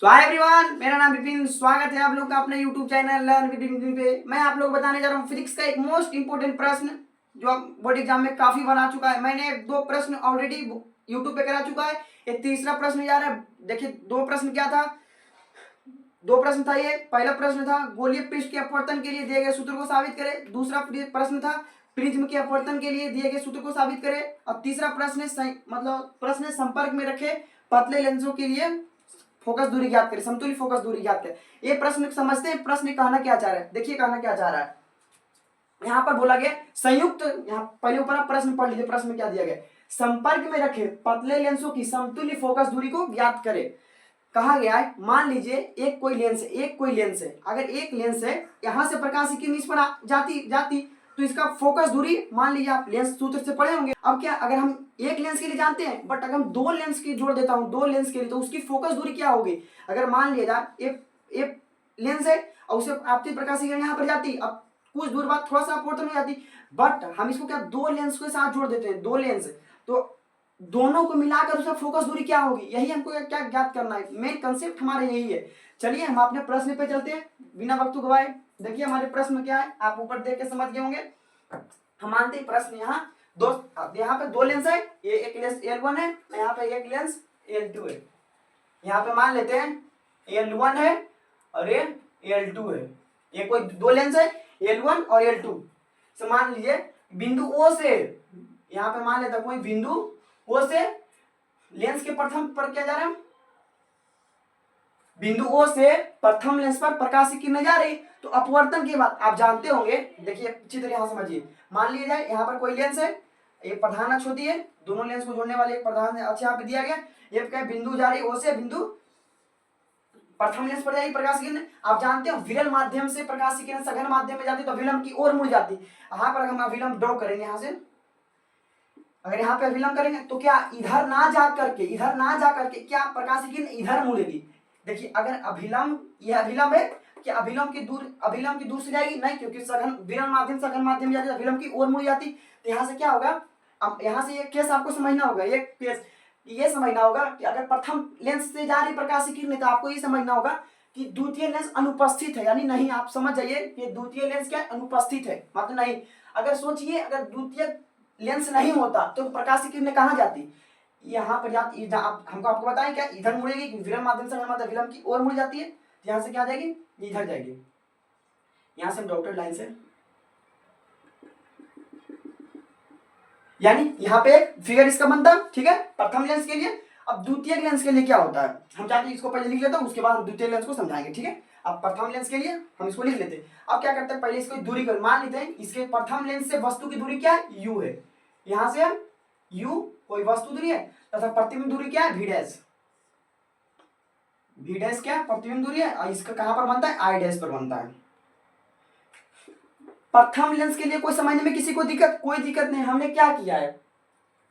Hi everyone, मेरा नाम विपिन। स्वागत है आप लोग का अपने YouTube channel learn with Vipin पे। मैं आप लोग को बताने जा रहा हूँ फिजिक्स का एक मोस्ट इंपोर्टेंट प्रश्न जो बोर्ड एग्जाम में काफी बार आ चुका है। मैंने 2 प्रश्न ऑलरेडी यूट्यूब पे करा चुका है। ये तीसरा प्रश्न जा रहा है। देखिए 2 प्रश्न क्या था, 2 प्रश्न था। ये पहला प्रश्न था गोलीय पृष्ठ के अपवर्तन के लिए दिए गए सूत्र को साबित करें। दूसरा प्रश्न था प्रिज्म के अपवर्तन के लिए दिए गए सूत्र को साबित करें। और तीसरा प्रश्न प्रश्न संपर्क में रखे पतले लेंसों के लिए फोकस दूरी ज्ञात करें, समतुल्य फोकस दूरी ज्ञात करें। ये प्रश्न समझते हैं, प्रश्न कहना क्या चाह रहा है। देखिए कहना क्या चाह रहा है। यहाँ पर बोला गया संयुक्त, यहाँ पहले ऊपर आप प्रश्न पढ़ लीजिए। प्रश्न में क्या दिया गया, संपर्क में रखे पतले लेंसों की समतुल्य फोकस दूरी को ज्ञात करें। कहा गया है मान लीजिए एक कोई लेंस है। अगर एक लेंस है, यहां से प्रकाश की किरण इस पर जाती तो इसका फोकस दूरी मान लीजिए आप लेंस सूत्र से पढ़े होंगे। अब क्या, अगर हम एक लेंस के लिए जानते हैं, बट अगर हम 2 लेंस की जोड़ देता हूं 2 लेंस के लिए, तो उसकी फोकस दूरी क्या होगी। अगर मान लिया जाए एक लेंस है और उसे आपतित प्रकाश की किरण यहाँ पर जाती, अब कुछ दूर बाद थोड़ा सा अपवर्तन हो जाती, बट हम इसको क्या 2 लेंस के साथ जोड़ देते हैं, 2 लेंस, तो दोनों को मिलाकर उसका फोकस दूरी क्या होगी, यही हमको क्या ज्ञात करना है। मेन कंसेप्ट हमारा यही है। चलिए हम अपने प्रश्न पे चलते हैं बिना वक्त गवाए। देखिए हमारे प्रश्न में क्या है, आप ऊपर देख के समझ गए होंगे। हम मानते हैं प्रश्न यहाँ पे 2 लेंस है, ये एक लेंस L1 है, यहाँ पे एक लेंस L2 है। यहाँ पे मान लेते हैं L1 है और ये L2 है। ये कोई 2 लेंस है L1 और L2। तो मान लीजिए बिंदु O से, यहाँ पे मान लेता कोई बिंदु O से लेंस के प्रथम पर क्या जा रहा है, बिंदु O से प्रथम लेंस पर प्रकाश की किरण जा रही, तो अपवर्तन के बाद आप जानते होंगे। देखिए अच्छी तरह यहां समझिए। मान लिया जाए यहाँ पर कोई लेंस है, एक प्रधान अक्ष होती है, दोनों लेंस को जोड़ने वाले एक प्रधान अक्ष यहाँ पे दिया गया। ये क्या बिंदु जा रही O से बिंदु प्रथम लेंस पर जाएगी प्रकाश की किरण। आप जानते हो विरल माध्यम से प्रकाश की किरण सघन माध्यम में जाती तो अभिलंब की ओर मुड़ जाती। यहाँ पर हम अभिलंब ड्रॉ करेंगे, यहाँ से अगर यहाँ पे अभिलंब करेंगे तो क्या इधर ना जा करके क्या प्रकाश की किरण इधर मुड़ेगी। देखिए अगर अभिलंब, यह अभिलंब है, क्या अभिलंब की दूर से जाएगी नहीं, क्योंकि सघन विरल माध्यम सघन माध्यम जाती अभिलंब की ओर मुड़ जाती। तो यहाँ से क्या होगा, अब यहाँ से ये केस आपको समझना होगा। ये केस ये समझना होगा कि अगर प्रथम लेंस से जा रही प्रकाश की किरण, तो आपको ये समझना होगा कि द्वितीय लेंस अनुपस्थित है, यानी नहीं। आप समझ जाइए कि द्वितीय लेंस क्या अनुपस्थित है, मतलब नहीं। अगर सोचिए अगर द्वितीय लेंस नहीं होता तो प्रकाश की किरण कहाँ जाती, यहाँ पर जाती। हमको आपको बताएं क्या इधर मुड़ेगी, विरल माध्यम से विलंब की ओर मुड़ जाती है। यहाँ से क्या जाएगी, इधर जाएगी। यहाँ से डॉक्टर लाइन से, यानी यहाँ पे फिगर इसका बनता, ठीक है, प्रथम लेंस के लिए। अब द्वितीय लेंस के लिए क्या होता है, हम चाहते हैं इसको पहले लिख लेता हूँ, उसके बाद हम द्वितीय लेंस को समझाएंगे, ठीक है। अब प्रथम लेंस के लिए हम इसको लिख लेते हैं। अब क्या करते हैं, पहले इसको दूरी कर मान लेते हैं। इसके प्रथम लेंस से वस्तु की दूरी क्या है, u है। यहां से u कोई वस्तु दूरी है, तथा प्रतिबिंब दूरी क्या है, v डैश। v डैश क्या है, प्रतिबिंब दूरी है। और इसका कहां पर बनता है, i डैश पर बनता है। प्रथम लेंस के लिए कोई समझने में किसी को कोई दिक्कत नहीं। हमने क्या किया है,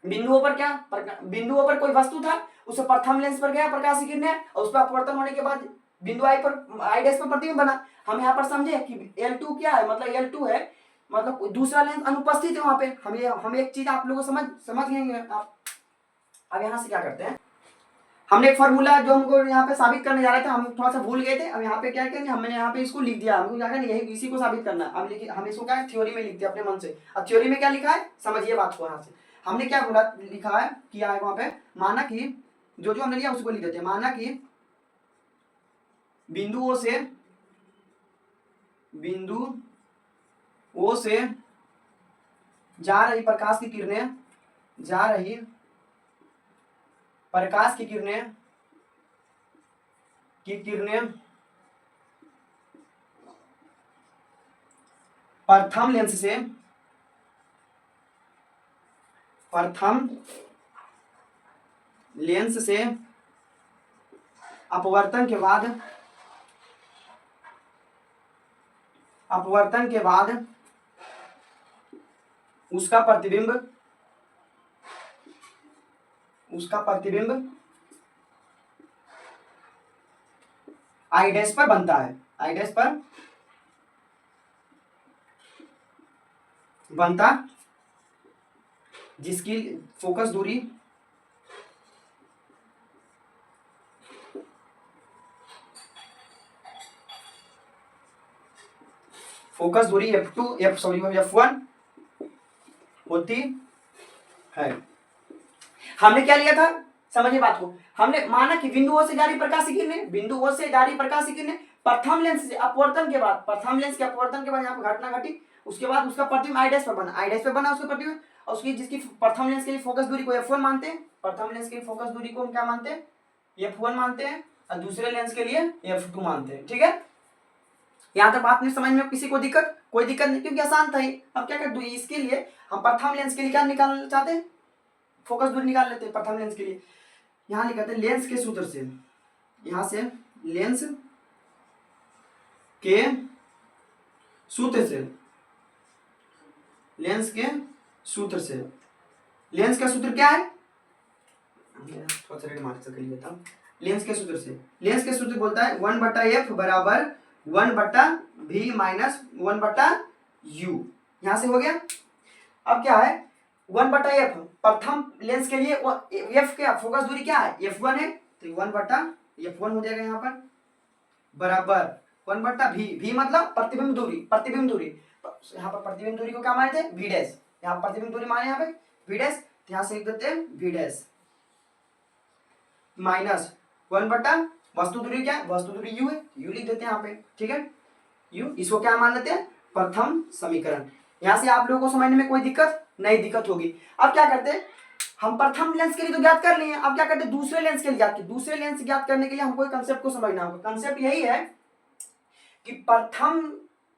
बिंदुओं पर कोई वस्तु था, उसे प्रथम लेंस पर गया प्रकाश की किरण और उस पर अपवर्तन होने के बाद बिंदु आई डैश पर प्रतिबिंब बना। हम यहाँ पर समझे कि L2 क्या है, मतलब L2 है, मतलब दूसरा लेंस अनुपस्थित है वहां पे। हम एक चीज आप लोगों को समझ गए आप। अब यहाँ से क्या करते हैं, हमने एक फॉर्मूला जो हमको यहाँ पे साबित करने जा रहे थे, हम थोड़ा सा भूल गए थे। अब यहाँ पे क्या करेंगे, हमने यहाँ पे इसको लिख दिया, हमको क्या करना, यही इसी को साबित करना। अब हम इसको क्या है, थ्योरी में लिख दिया अपने मन से। अब थ्योरी में क्या लिखा है, समझिए बात को। यहाँ से हमने क्या बोला, लिखा है, किया है वहां पे। माना कि जो हमने लिया उसको लिख देते हैं। माना कि बिंदु O से जा रही प्रकाश की किरणें, प्रथम लेंस से अपवर्तन के बाद उसका प्रतिबिंब आई डैश पर बनता है, आई डैश पर बनता, जिसकी फोकस दूरी फोकस दूरी F1 होती है। हमने क्या लिया था, समझिए बात को, हमने माना कि बिंदु O से जा रही प्रकाश की किरणें प्रथम लेंस से अपवर्तन के बाद, यहाँ पे घटना घटी, उसके बाद उसका प्रतिबिंब आई डैश पे बना उसका प्रतिबिंब, और उसकी जिसकी प्रथम लेंस के लिए फोकस दूरी को F1 मानते हैं, प्रथम लेंस के लिए फोकस दूरी को हम क्या मानते हैं, F1 मानते हैं, और दूसरे लेंस के लिए F2 मानते हैं। ठीक है, यहाँ तक बात नहीं समझ में किसी को दिक्कत? कोई दिक्कत नहीं, क्योंकि आसान था ही। अब क्या कर, इसके लिए हम प्रथम लेंस के लिए क्या निकालना चाहते हैं, फोकस दूरी निकाल लेते हैं प्रथम लेंस के लिए। यहाँ लिखते हैं लेंस के सूत्र से, यहाँ से लेंस के सूत्र से, लेंस का सूत्र क्या है, थोड़ा सा रेड मार्क से कर लिया था। लेंस के सूत्र बोलता है 1/f बराबर 1/v माइनस 1/u। यहां से हो गया। अब क्या है 1/f, प्रथम लेंस के लिए f क्या फोकस दूरी क्या है, F1 है, तो 1/f1 हो जाएगा यहाँ पर, बराबर 1/v मतलब प्रतिबिंब दूरी, यहाँ पर प्रतिबिंब दूरी को क्या माने थे, v डैश, यहाँ प्रतिबिंब दूरी माने यहाँ पे v डैश, यहाँ से लिख देते हैं v डैश माइनस 1/, वस्तु दूरी क्या है, वस्तु दूरी u है, u लिख देते हैं यहाँ पे। ठीक है, u, इसको क्या मान लेते हैं, प्रथम समीकरण। यहाँ से आप लोगों को समझने में कोई दिक्कत होगी। अब क्या करते हैं, हम प्रथम लेंस के लिए तो ज्ञात कर लिए, अब क्या करते हैं दूसरे लेंस के लिए दूसरे लेंस ज्ञात करने के लिए हमको कंसेप्ट को समझना होगा। कंसेप्ट यही है कि प्रथम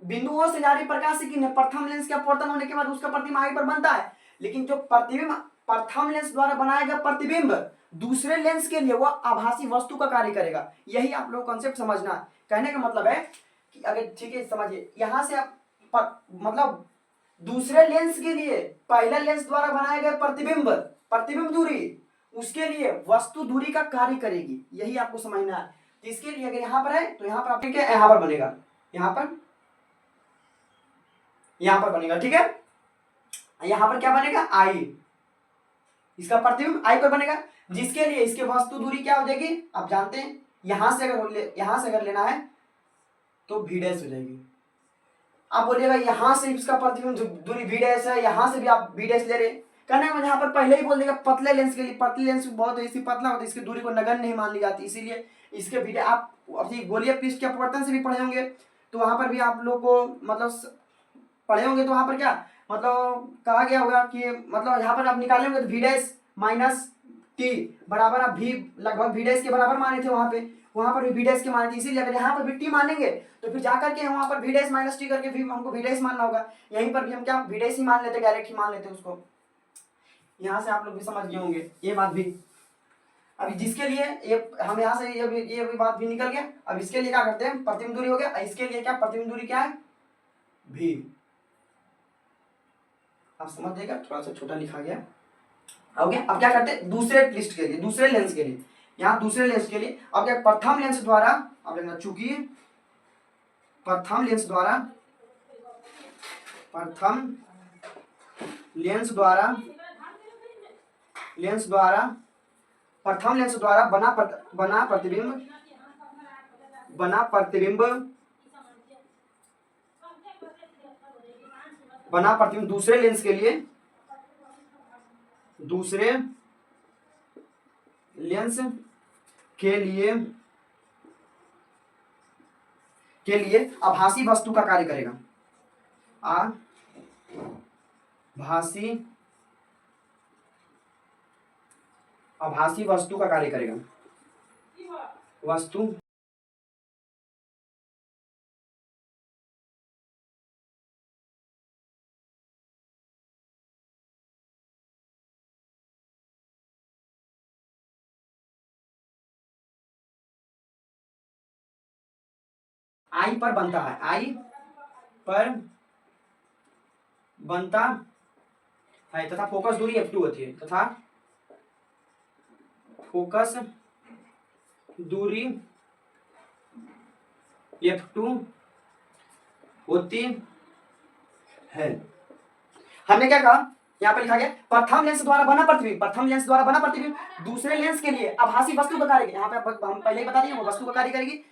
बिंदुओं से जा रही प्रकाश की किरणें प्रथम लेंस के अपवर्तन होने के बाद उसका प्रतिबिंब आई पर बनता है, लेकिन जो प्रतिबिंब प्रथम लेंस द्वारा बनाया गया प्रतिबिंब दूसरे लेंस के लिए वो आभासी वस्तु का कार्य करेगा। यही आप लोग कंसेप्ट समझना। कहने का मतलब है कि अगर ठीक है समझिए, यहाँ से आप मतलब दूसरे लेंस के लिए पहले लेंस द्वारा बनाया गया प्रतिबिंब दूरी उसके लिए वस्तु दूरी का कार्य करेगी, यही आपको समझना है। इसके लिए अगर यहाँ पर है तो यहाँ पर आप क्या, यहाँ पर बनेगा, यहाँ पर बनेगा। ठीक है, यहाँ पर क्या बनेगा, आई, इसका प्रतिबिंब आई पर बनेगा, जिसके लिए इसके वस्तु दूरी क्या हो जाएगी, आप जानते हैं, यहां से अगर लेना है तो v डैश हो जाएगी। आप बोलिएगा यहाँ से इसका प्रतिबिंब दूरी v डैश है, यहाँ से भी आप v डैश ले रहे, कहने का यहाँ पर पहले ही बोल देगा पतले लेंस के लिए, पतले लेंस बहुत ऐसी पतला होता है, इसकी दूरी को नगण्य नहीं मान ली जाती, इसीलिए इसके v डैश आप अभी गोलीय पृष्ठ के अपवर्तन से भी पढ़े होंगे, तो वहां पर भी आप लोग को मतलब पढ़े होंगे, तो वहां पर क्या मतलब कहा गया होगा कि मतलब यहाँ पर आप निकाले होंगे तो v डैश माइनस टी बराबर आप v लगभग v डैश के बराबर माने थे, वहां पर भी v डैश के माने थे, इसीलिए अगर यहाँ पर भी टी मानेंगे तो फिर जाकर के वहां पर v डैश माइनस टी करके भी हमको v डैश मानना होगा। यहीं पर भी हम क्या v डैश ही मान लेते, डायरेक्ट ही मान लेते उसको। यहाँ से आप लोग भी समझ गए होंगे ये बात भी। अभी जिसके लिए ये हम यहाँ से ये भी बात भी निकल गया। अब इसके लिए क्या करते हैं, प्रतिबिंब दूरी हो गया, इसके लिए क्या प्रतिबिंब दूरी क्या है, v, आप समझ जाएगा, थोड़ा सा छोटा लिखा गया हो गया। अब क्या करते हैं दूसरे लेंस के लिए, यहाँ दूसरे लेंस के लिए अब क्या प्रथम लेंस द्वारा, अब देखना चूंकि प्रथम लेंस द्वारा बना प्रतिबिंब दूसरे लेंस के लिए आभासी वस्तु का कार्य करेगा, आभासी वस्तु का कार्य करेगा, वस्तु आई पर बनता है, तथा फोकस दूरी F2 होती है, तथा फोकस दूरी F2 होती है। हमने क्या कहा, यहाँ पर लिखा गया प्रथम लेंस द्वारा बना प्रतिबिंब दूसरे लेंस के लिए आभासी वस्तु का कार्य, यहाँ पे हम पहले ही बता दिए वो वस्तु का कार्य करेगी,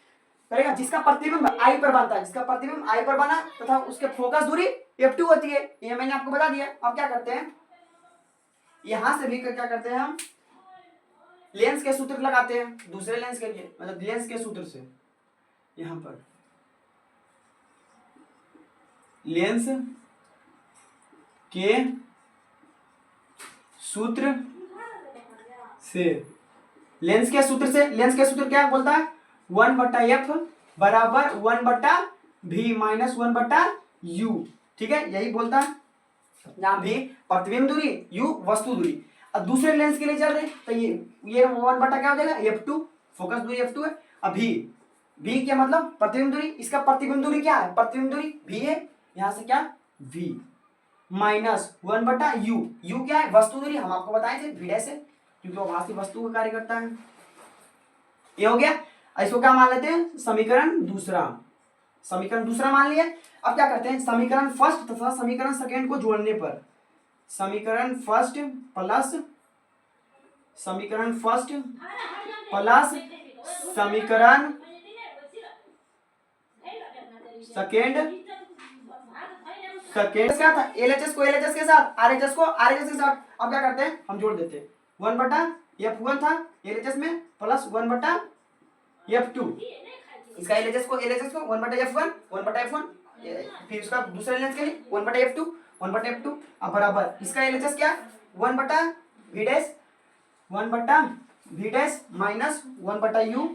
करेगा जिसका प्रतिबिंब आई पर बनता है, जिसका प्रतिबिंब आई पर बना तथा उसके फोकस दूरी f2 होती है, ये मैंने आपको बता दिया। अब क्या करते हैं, यहां से भी क्या करते हैं हम लेंस के सूत्र लगाते हैं दूसरे लेंस के लिए, मतलब लेंस के सूत्र से यहां पर लेंस के सूत्र से, लेंस के सूत्र से, लेंस के सूत्र क्या बोलता है 1/f बराबर 1/v माइनस 1/u, ठीक है, यही बोलता है। जहां भी प्रतिबिंब दूरी u वस्तु दूरी। अब दूसरे लेंस के लिए चल रहे तो ये 1 क्या हो जाएगा f2, फोकस दूरी f2 है। अब v क्या मतलब प्रतिबिंब दूरी, इसका प्रतिबिंब दूरी क्या है, प्रतिबिंब दूरी v है, यहां से क्या v माइनस 1/u, u क्या है वस्तु दूरी, हम आपको बताए थे v से, क्योंकि वो भाषी वस्तु का कार्य करता है। ये हो गया, इसको क्या मान लेते हैं समीकरण दूसरा, समीकरण दूसरा मान लिया। अब क्या करते हैं समीकरण फर्स्ट तथा समीकरण सेकेंड को जोड़ने पर, समीकरण फर्स्ट प्लस समीकरण सेकेंड क्या था LHS को LHS के साथ, RHS को RHS के साथ। अब क्या करते हैं हम जोड़ देते हैं 1/f1 था LHS में प्लस 1/f2, इसका LHS को 1/f1 1/f1, फिर उसका दूसरे लेंस के लिए 1/f2 अब बराबर इसका LHS क्या 1/v' माइनस 1/u,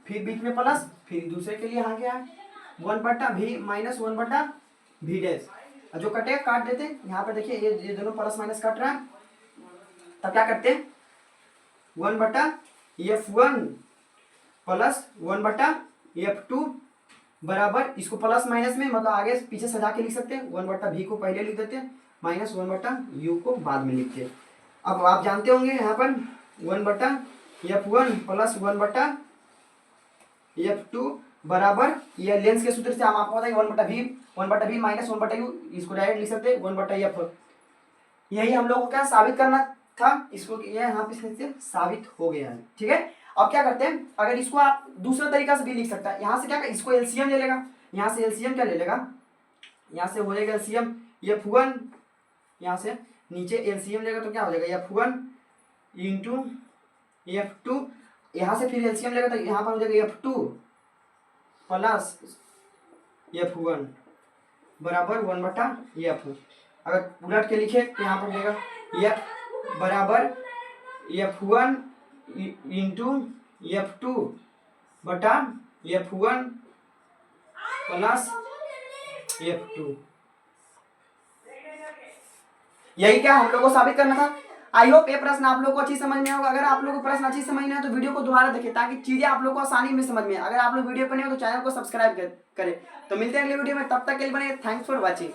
फिर बीच में प्लस, फिर दूसरे के लिए यहाँ क्या है 1/v माइनस 1/v', जो कटेगा काट देते हैं। यहाँ पर देखिए ये दोनों प्लस माइनस कट रहा है, तब क्या करते हैं 1/f1 प्लस 1/f2 बराबर, इसको प्लस माइनस में मतलब आगे पीछे सजा के लिख सकते हैं, 1/v को पहले लिख देते हैं माइनस 1/u को बाद में लिखते हैं। अब आप जानते होंगे यहाँ पर 1/f1 प्लस 1/f2 बराबर, ये लेंस के सूत्र से हम आपको बताएंगे 1/v माइनस 1/u, इसको डायरेक्ट लिख सकते हैं 1/f। यही हम लोग को क्या साबित करना था, इसको ये यहाँ पे साबित हो गया है, ठीक है। अब क्या करते हैं, अगर इसको आप दूसरा तरीका से भी लिख सकता है, यहाँ से क्या इसको एलसीएम ले लेगा, यहाँ से एलसीएम क्या ले लेगा, यहाँ से हो जाएगा एलसीएम f1, यहाँ से नीचे एलसीएम लेगा तो क्या हो जाएगा f1 इंटू f2, यहाँ से फिर एलसीएम लेगा तो यहाँ पर हो जाएगा f2 प्लस f1 बराबर 1/f। अगर उलट के लिखे तो यहाँ पर देगा f बराबर f1 इंटू f2 बटा f1 प्लस f2। यही क्या हम लोग को साबित करना था। आई होप ये प्रश्न आप लोग को अच्छी समझ में होगा। अगर आप लोग को प्रश्न अच्छी समझ में है तो वीडियो को दोबारा देखें ताकि चीजें आप लोग को आसानी में समझ में। अगर आप लोग वीडियो पर नहीं हो तो चैनल को सब्सक्राइब करें। तो मिलते हैं अगले वीडियो में, तब तक के लिए बने। Thanks for watching.